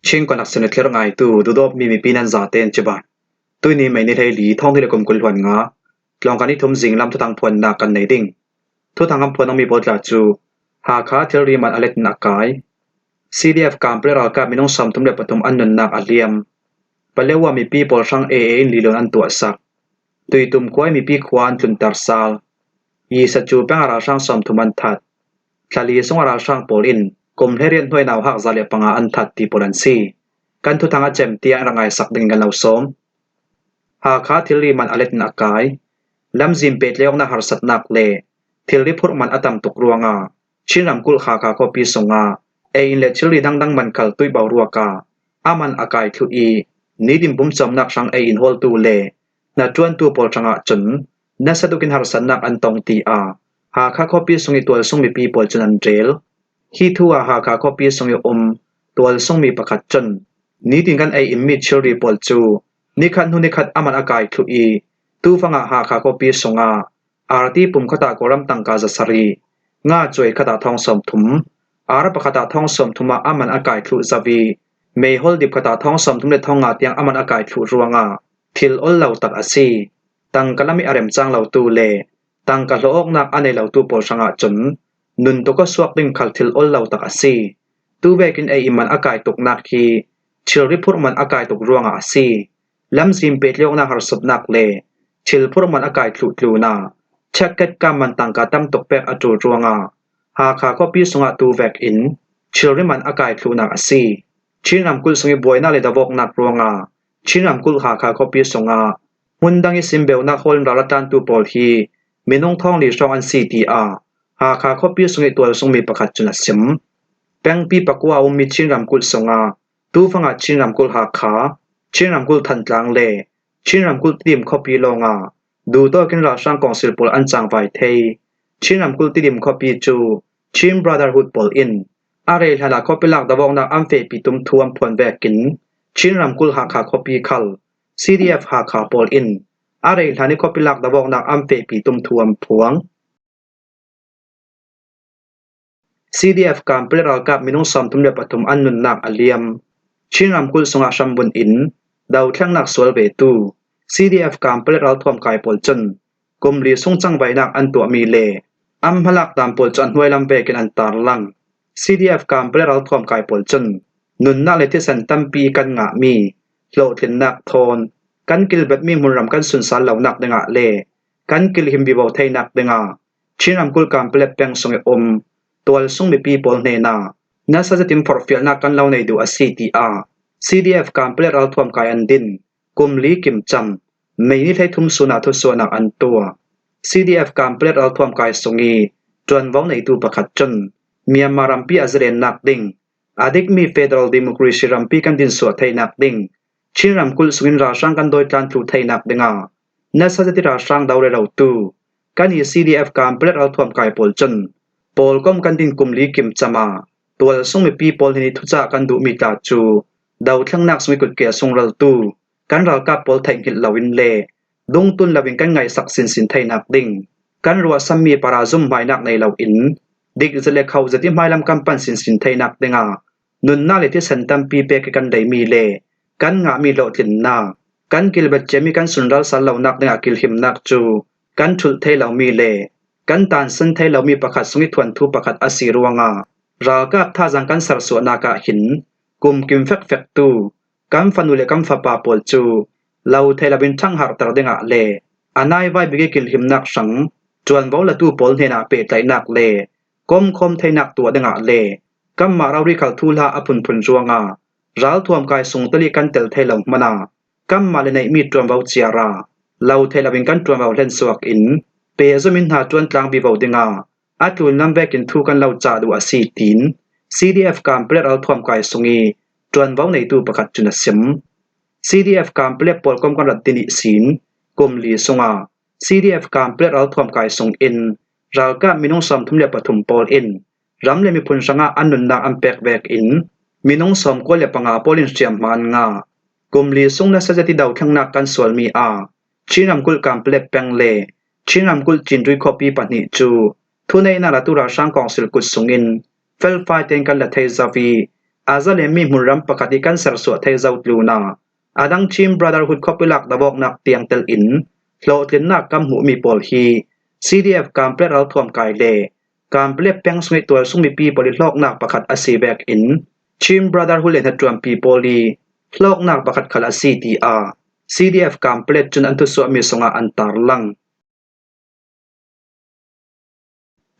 ชิงกนักสนิทเรื่องไงตูดูดอบมีปีนันซาเตนจิบะตุยนี้ไม่ในไทยหลีท่องที่ละกมกุลหวนงาลองกันนี้ทุ่มสิงลำทุทางพวนนักกันในดิ่งทุทางคำพวนต้องมีบทลาจูหาคาเทอรีมันอเล็กนักกาย CDF การเปลี่ยนรากาศมีน้องสมทุมเด็จปฐมอันนันนักอัลเลียมปเลว่ามีปีปอลช่างเอลีลอนอันตัวสักตุยตุมควยมีปีควานจุนตาร์ซาลยีสัจจูเป็นอาราช่างสมทุมันทัดทะลีส่งอาราช่างปอลินกลมเฮเรียนห้วยนาวหักซาเลปังอาอันทัดตีโปลันซีกันทุทางอาเจมเตียงรังไงสักดึงกันเราสมหาคาทิลลีมันอเล็กนักกายลำซิมเป็ดเลี้ยงนักหารสัตนักเลทิลลีพุทมันอตัมตุกรัวงาชินรำกุลขาคาโคปีสงาเอินเลทิลลีดังมันคัลตุยบารัวกาอามันอากายทุอีนิดิมบุมสมนักช่างเอินโฮลตูเลนาจวนตัวปอลช่างอาจุนนัสดุกินหารสัตนักอันตองตีอาหาคาโคปีสงอีตัวสงมีปีปอลจุนันเจลฮีทัวหาคาโคปีสงอีตัวสงมีประคัดจุนนี้ถึงกันไออิมมิชรีปอลจูนิคันหุนิคัดอามันอากายทุอีตูฟังหาคาโคปีสงาอาร์ตีปุ่มขตากรัมตังกาซาสรีงาจวยขตาทองสมทุมอาร์ปขตาทองสมทุมาอามันอากายทุซาวีเมฮอลดิบขตาทองสมทุมเดทองงาเตียงอามันอากายทุรัวงาทิลอลเหล่าตักอซีตังกะละมิอารมจังเหล่าตูเลตังกะโลอกนักอันในเหล่าตูปอชงาจุนนุนตก็สวกดิ่งคัลทิลอลเหล่าตักอซีตูเวกินไออิมันอากายตกนักทีชิลริพุรมันอากายตกรัวงาซีลำซิมเป็ดเลี้ยงนักหารสุดนักเลชิลพุรมันอากายทุลูนาเช็คเก็ตกามันตังกาตั้มตกแปกอจูรัวงาหาคาก็ปีสงาตูเวกอินชิลริมันอากายทุนักอซีชินรำกุลสงบวยนาเลดาวกนักรัวงาชินรำกุลหาคาก็ปีสงามุนดังอิสิมเบลนักฮอลราลตันตูปอลฮีมีน้องท่องลีชองอันซีตีอาหาคาก็ปีสงตัวสงมีประคัดจุนสิมแปงปีปกว่ามีชินรำกุลสงาตูฟังชินรำกุลหาคาชินรำกุลทันจางเลชินรำกุลติมคอปีลงาดูตัวกินราช่างกองศิลปุลอันจางไวเทชินรำกุลติมคอปีจูชินบราเดอร์ฮุดปอลอินอาเรลฮาลาคอปีลักดาวงนักอัมเฟปีตุมทวมพวนแวกินชินรำกุลหาคาคอปีคัล CDF หาคาปอลอินอาเรลฮานิคอปีลักดาวงนักอัมเฟปีตุมทวมพวง CDF การเปลี่ยนรากาศมีน้องสมทุมเดปฐมอันนุนนักอเลียมชินรำกุลสงอาชัมบุญอินดาวแท่งนักสวลเวตู CDF การเปลี่ยนรากทวมกายปอลจนกลมลีส่งจังใบนักอันตัวมีเลอัมพลักตามปอลจนห้วยลำเบกินอันตารลัง CDF การเปลี่ยนรากทวมกายปอลจนนุนนักเลที่สันตัมปีกันงะมีโลทินนักทอนกันกิลเบ็ดมีมุนรำกันสุนสารเหล่านักเดงะเลกันกิลหิมบิบาวไทยนักเดงะชินรำกุลการเปลี่ยนแปลงสงอมตัวส่งมีปีปอลเนนานัสจะติมฟอร์ฟิลนักกันเหล่าในดูอซีตีอา CDF การเปลี่ยนรากทวมกายอันดินกุมลีกิมจำไม่นิทัยทุ่มสุนาทุสวนักอันตัว CDF การเปลี่ยนรากทวมกายสงีจวนว้าในตูประคัดจนเมียมารัมปีอัจเรนนักดิ่งอดีกมี Federal Democracy รัมปีกันดินสวดไทยนักดิ่งชินรำกุลสวินราช่างกันโดยการถูไทยนักดิ่งนัสจะติราช่างดาวเรเราตูกันอี CDF การเปลี่ยนรากทวมกายปอลจนปอลก้มกันดินกุมลีกิมจำมาตัวส่งมีปีปอลนิทุจากกันดูมีตาจูดาวทั้งนักสมิกุดเกียส่งเราตูกันรากาปอลไทยกิลลาวินเลดงตุนลาวินกันไงสักสินไทยนักดิ่งกันรัวซัมมีปาราซุมไมนักในลาวินดิกจะเลเขาจะที่ไม่ลำกำปั้นสินไทยนักดิ่งนุนน่าเลที่สันตัมปีเปกกันได้มีเลกันงะมีโลทินนากันกิลเบตเจมีกันสุนรัลสัลเหล่านักดิ่งกิลหิมนักจูกันทุลไทยเหล่ามีเลกันตานสันไทยเหล่ามีประคัดสงิทวนทุประคัดอสีรวงรากาท่าจังกันสารสวนากะหินกุมกิมเฟกตูกันฟันุเลกันฟะปาปอลจูเหล่าไทยละบินทั้งหาตรดิ่งเลอันายไว้บิกิลหิมนักสังจวนบ่ละตูปอลเฮนาเปไตนักเลก้มคมไทยนักตัวดิ่งเลกัมมาราริคัลทูลาอพุนพุนจวงรัลทวมกายทรงตลีกันเตลไทยเหล่ามานากัมมาเลในมีตรวมเบาเจียราเหล่าไทยละบินกันตรวมเบาเล่นสวกอินเปซมินหาจวนกลางบิเบาดิ่งอัตุลนำเวกินทูกันเหล่าจ่าดูอาซีติน CDF การเปลี่ยนรัลทวมกายทรงจวนเบาในตูประคัดจุนสิม CDF การเปลี่ยนปอลกอมกันรัดตินิสินกุมลีสงCDF การเปลี่ยนรัลทวมกายทรงอินรัลกามีน้องสมทุมเลปฐุมปอลอินรำเลมีพุนสังอันนุนนักอันเปกเวกอินมีน้องสมก็เลปังอาปอลินเจียมมันงากุมลีสงนัสจะติดาวทั้งนักกันสวลมีชินรำกุลการเปลี่ยนแปลงเลชินรำกุลจินดุยคอปีปนิจูทุนในนาราตุราช่างกองศิลกุศสงินเฟลไฟเตนกันละเทซาวี อาซาเลมีมุนรัมปกติกันสรสวไทยเจ้าตลูนาอาดังชิมบราดาร์ฮุดคอปิลักดะบอกนักเตียงเตลอินโลตินนักกำหูมีปอลฮี CDF กำเปรเอาท่วมกายเลกำเปรเปียงสมัยตัวสุมีปีบริโลกนักประคัดอาซีแบกอินชิมบราดาร์ฮุดเลนหัดจวมปีปอลีโลกนักประคัดขลา CTR CDF กำเปรจนอันตุสวมีสงาอันตารลัง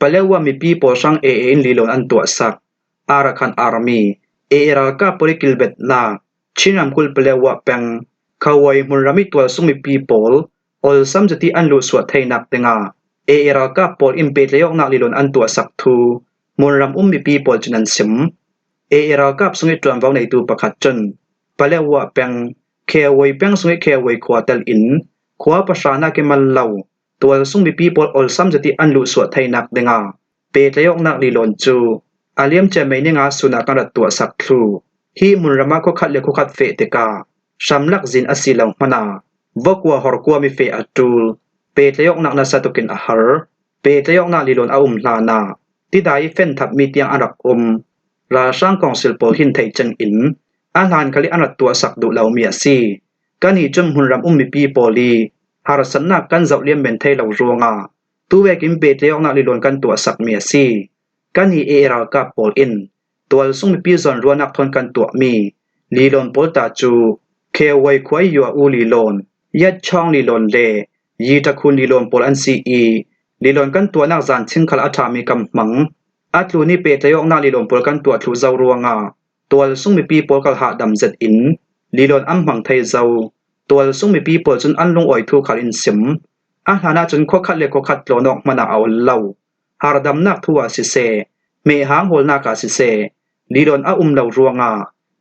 ปะเลวว่ามีปีปอชังเออินลีลอนอันตัวสักอารักันอาร์มีเอรัลกาปริกิลเบตนาชินามคุลปะเลวว่าแปงเขาไว้มุนรามิตัวสุมีปีปอลอลซัมจะที่อันลุสวดไทยนักเตงาเอรัลกาปอลอิมเปตเลยอกนักลีลอนอันตัวสักทูมุนรามมีปีปอลจนันซิมเอรัลกาสุงิตรวมวาวในตัวประคัดจนปะเลวว่าแปงเคไว้แปงสุงิเคไว้ขวาเตลอินขวาประชานาเกมันเล่าตัวสุมีปีปอลอลซัมจะที่อันลุสวดไทยนักเตงาเปตเลยอกนักลีลอนจูอาเลียมจะไม่เนงาสุนักกันตัวสักทรูฮีมุนรามาก็ขัดเลคุขัดเฟติกาชัมลักจินอสิลังมนาวกว่าฮอร์กัวมีเฟอตูลเปตเลยอกนักนาสตุกินอาหารเปตเลยอกนักลีลอนอาลานาที่ได้เฟนทับมีเตียงอารักราช่างกองศิลปหินไทยจังอินอาหารคลิอันตัวสักดุเหล่าเมียซีกันหิจมหุนรำมีปีปอลีหารสันนักกันเจ้าเลียมเบนไทยเหล่ารัวงาตัวเวกิมเปตเลยอกนักลีลอนกันตัวสักเมียซีกันฮีเอรัลกาปอลอินตัวสุงมีปีซอนรัวนักทนกันตัวมีลีลอนปอลตาจูเคไว้ควายยัวอูลีลอนยัดช่องลีลอนเลยีตะคุณลีลอนปอลอันซีอีลีลอนกันตัวนักจานชิงคลอัฐามีกำมังอัตลูนี่เปตยอกนาลีลอนปอลกันตัวทูเจ้ารัวงาตัวสุงมีปีปอลกลหาดำเจ็ดอินลีลอนอัมมังไทยเจ้าตัวสุงมีปีปอลจนอันลงอ่อยทูขัดอินซิมอาหานาจนควขัดเลควขัดโลนอกมันเอาเล่าหารดำนักทัวสิเซเมหางโหลนากาสิเซลีดอนอาเหล่ารัวงา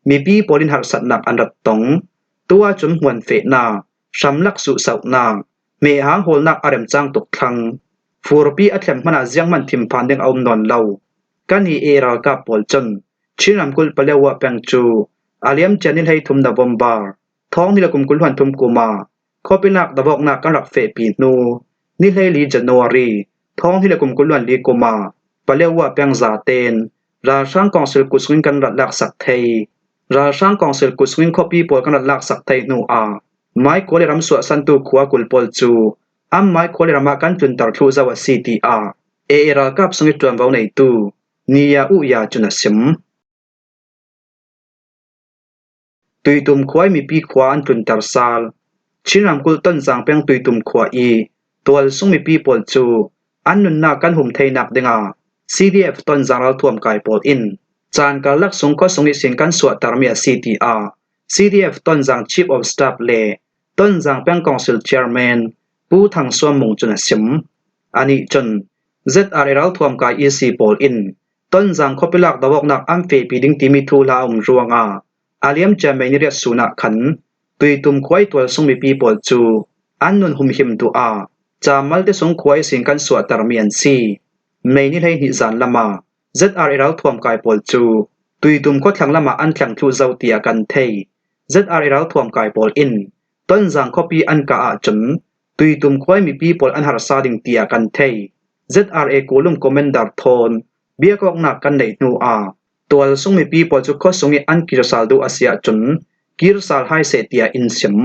มีปีปอลินหักสัตนักอันดับตงตัวจุมหวนเฟนาชัมลักสุเสานาเมหางโหลนักอารมจังตกคลังฟูรปีอัตแลมมนาเจียงมันทิมพันเดงเอานอนเล่ากันฮีเอรัลกาปอลจนชินามกุลปะเลวะแปงจูอาเลียมเจนิลให้ทุมดาบอมบาร์ท้องนิลกุมกุลหันทุมกุมาขอเป็นนักดาบอกนักกันรักเฟปีนูนิลให้ลีจันวารีท้องที่ละกุมกุลวันลีกุมาปะเลวะเปียงซาเตนราช่างกองศิลกุสวิงกันรัดลักสักไทยราช่างกองศิลกุสวิงคอปีปอลกันรัดลักสักไทยนูอาไม้โคเลรัมสวสันตุขัวกุลปอลจูอัมไม้โคเลรัมกันจุนตาร์ทูซาวซีทีอาเอรัลกับสงิตรวมวาวในตูนียาอุยาจุนสิมตุยตุมควายมีปีขวาอันจุนตาร์ซาลชินามกุลต้นจางเปียงตุยตุมขวาอีตัวสุงมีปีปอลจูอันนุนนากันหุมไทยนักเดงา CDF ตอนจางเราท่วมกายปอลอินจานการลักสงก็สงอิสินกันสวดตารมี CTR CDF ตอนจาง Chief of Staff เลต้นจางเปียงกองศิล Chairman ผู้ทางสวมมงจุนสิมอันนี้จน ZR เราท่วมกาย EC ปอลอินต้นจางข้อพิลักดาวกนักอัมเฟปีดิงติมิทูลารัวงาอาเลียมจะไม่นิเรศสุนักขันตุยตุมควายตัวสงมีปีปอลจูอันนุนหุมหิมตัวจามัลเตสงควายสิงกันสวดตารมีอันซีไม่นิให้หิจานละมา ZR เราท่วมกายปอลจูตุยตุมก็ทั้งละมาอันทั้งทูเจ้าเตียกันเท ZR เราท่วมกายปอลอินต้นจางข้อปีอันกาจนตุยตุมควายมีปีปอลอันหารซาดิงเตียกันเท ZR โกลุมคอมเมนดาร์ทอนเบียกอกนักกันในนูอาตัวสงมีปีปอลจุข้อสงอันกิรซาลดูอาเซียจนกิรซาลให้เสตียอินซิม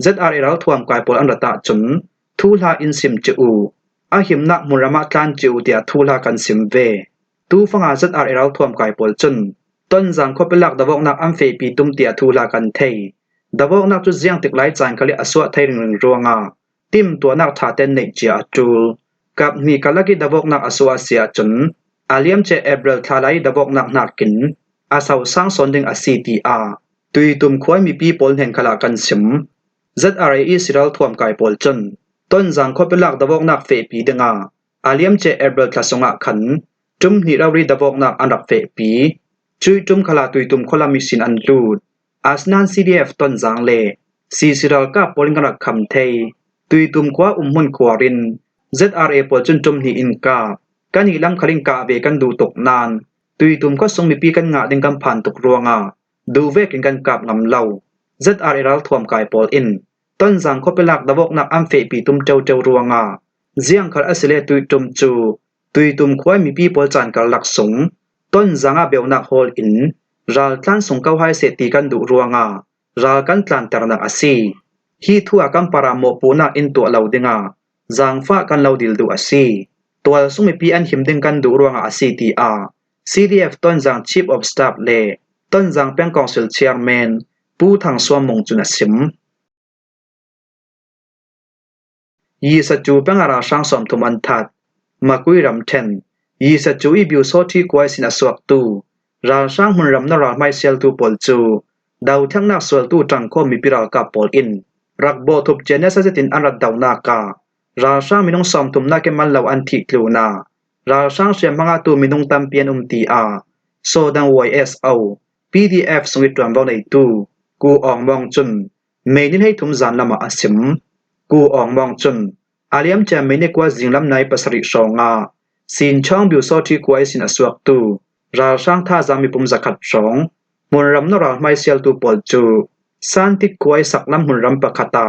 ZR เราท่วมกายปอลอันรัตจนทูลาอินซิมจูอาหิมนักมุรมาการจูเดียทูลากันซิมเวตูฟังอาจัดอาร์เอราท่วมกายปอลจนต้นจังข้อเป็นหลักดาวกนักอัมเฟปีตุมเตียทูลากันเทยดาวกนักจุดเสียงติดไล่จานคลิอสวะไทยหนึ่งรัวงาติมตัวนักถาเตนเนกเจียจูลกับมีกาลกิดาวกนักอสวะเสียจนอาเลียมเจเอเบรลทาไลดาวกนักนักกินอาสาวสร้างสนดึงอาซีทีอาตุยตุมควายมีปีปอลเห็นขลากันซิม ZR อิสราเอลท่วมกายปอลจนต้นจังข้อเป็นหลักดาวกนักเฟปีดึงอาเลียมเจเอเบรลทาสงะขันจุมนิรารีดาวกนักอันดับเฟปีจุยจุมขลาตุยตุมคนละมิสินอันลูดอาสนัน CDF ต้นจังเลซีซิรัลกับปอลิงกันคำเทยตุยตุมขวามุนขวาริน ZRA ปอลจนจุมหิอินกากันหิลำคลิงกาเวกันดูตกนานตุยตุมก็ทรงมีปีกันงาดึงกำผ่านตกรัวงาดูเวกินกันกับงำเล่า ZRA รัลท่วมกายปอลอินต้นจังข้อเป็นหลักดาวกนักอัมเฟปีตุมเจ้ารัวงาเจียงขัดอสิเลตุยตุมจูตุยตุมควายมีปีปอลจานกับหลักสงต้นจังอาเบลนักโฮลอิน ral tlan sung kau hai se ti kan du ruanga ral kan tlan ternak asi hi thua kam paramo puna in tu lo dinga zangfa kan lo dil du asi twal sumi pi an himding kan du ruanga asi ti a CDF ton jang chief of staff le ton jang peng council chairman pu thang swam mong chuna sim yi sa chu peng ara sang som thuman that makui ram then yi sa chu I biu so thi kwai sin aswak tu ra sang hun ram na ra mai sel tu pol chu dau thang nak swal tu tang kho mi piral ka pol in rak bo thup chena sa tin an rat dau na ka ra sang minong som thum na ke man law an thi tlu na ra sang siam manga tu minong tam pian ti a so dang YSO PDF sung it ram lo nei tu ku ong mong chun me nin hei thum zan lama asim ku ong mong chun aliam cha me ne kwa jinglam nai pasari songa sin chong biu so thi kwai sin aswak tu ra sang tha zami pum zakhat song mun ram no ra mai sel tu pol chu san tik kwai saklam hun ram pakhata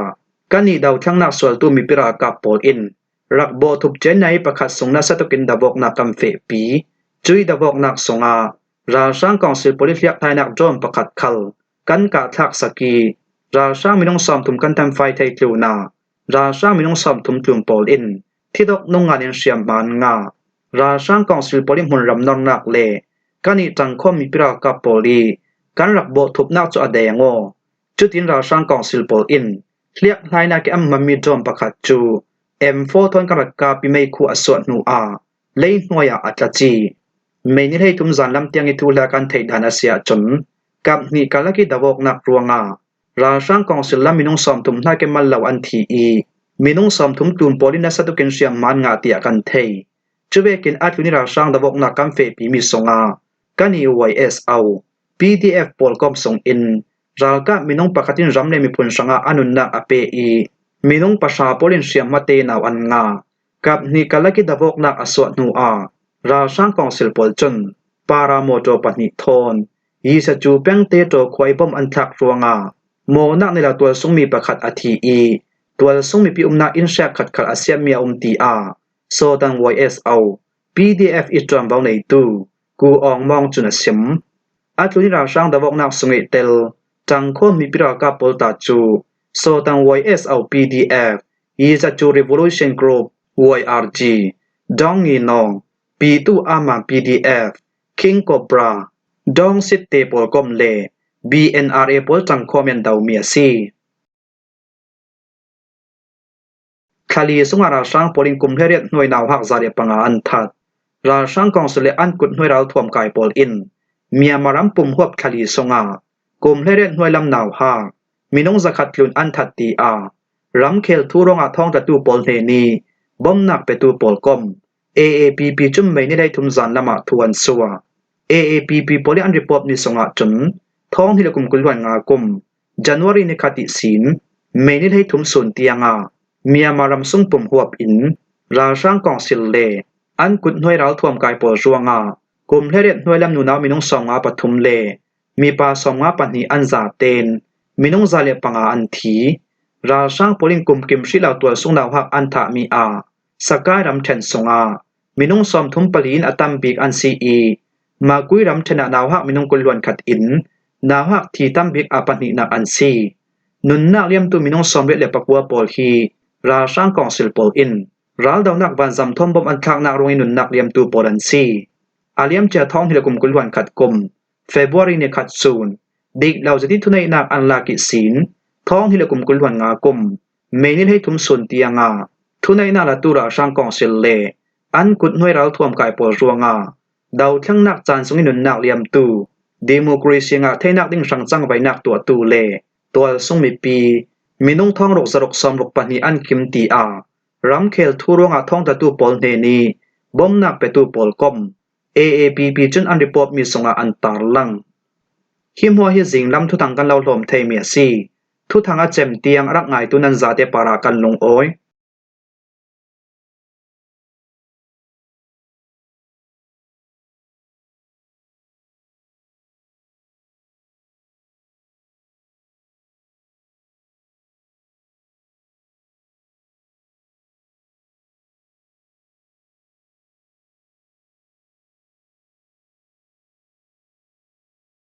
kani dau thang nak swal tu mi pira ka pol in rak bo thup chen nai pakhat sungna satokin davok na kam fe pi chui davok nak songa ra sang council police yak thai nak drom pakhat khal kan ka thak saki ra sang minong som thum kan tam fai thai tlu na ra sang minong som thum tlum pol in thidok nong nganin siam man nga ra sang council police mun ram non nak le kani tangkhom mi pira ka poli kan rak bo thup nak chu adengo chutin ra sang council pol in hliak hlai na ke am mami drom pakhat chu M4 thon karat ka pi mei khu asot nu a lei hnoya atlachi me ni hei thum zan lam tiang I thu la kan thei dan asia chon kap ni kalaki davok nak ruanga ra sang council lam minong som thum na ke mal law an thi I minong som thum tlum polina satuken siam man nga tia kan thei chubekin atuni ra sang davok na kam fe pi mi songa kani YSO PDF polkom song in ralka minong pakhatin ramle mi phun sanga anun na ape I minong pasha polin siam mate naw an nga kap ni kalaki davok na aswa nu a ra sang council pol chon para moto patni thon yi sa chu peng te to khoi bom an thak ruanga mo na nila twal sungmi pakhat athi I twal sungmi pi umna in sha khat khal asiam mia ti a so dang YSO PDF itram baw nei tu ku ong mong chuna sim atuni ra sang davok nak sungi tel tangkhom mi pira ka pol ta chu so dang YSO PDF yi sa chu revolution group YRG dong ni nong P2 ama PDF King Cobra dong sit te pol kom le BNRA pol tangkhom yan daw mi si khali sunga ra sang polin kum heriat noi naw hak zare panga an that ra sang council an kut noi ral thom kai pol in miamaram pum hop khali sunga kum heriat noi lam naw ha minong zakhat tlun an that ti a ram khel thu ronga thong ta tu pol he ni bom nak pe tu pol kom AAPP chum mai ni dai thum zan lama thuan suwa AAPP poli an report ni songa chun thong hilakum kulwan nga kum January ni khati sin mai ni dai thum sun tianga Myanmaram sung pum huap in ra sang council le an kut noi ral thuam kai pol ruanga kum heret noi lam nu naw minong songa pathum le mi pa songa pani an za ten minong zale panga an thi ra sang polin kum kim shila twal sung naw hak an tha mi a sakai ram then songa minong som thum palin atam bik an si I makui ram thena naw hak minong kulwan khat in naw hak thi tam bik apani nak an si nun nak liam tu minong som le pakwa pol hi ra sang council pol in ral daw nak ban zam thom bom an thak nak rong inun nak liam tu pol an si aliam cha thong hilakum kulwan khat kum February ne khat soon dik law jati thunai nak an la ki sin thong hilakum kulwan nga kum meinin hei thum sun tianga thunai na la tura sang council le an kut noi ral thom kai pol ruanga daw thlang nak chan sung inun nak liam tu democracy nga thainak ding sang chang vai nak tu le tol sung mi pi minung thong rok zarok som rok pani an kim ti a ram khel thu ronga thong ta tu pol ne ni bom nak pe tu pol kom AAPP chun an report mi songa an tar lang him ho hi jinglam thu tang kan lo hlom thei mi si thu thanga chem tiang rak ngai tu nan za te para kan lung oi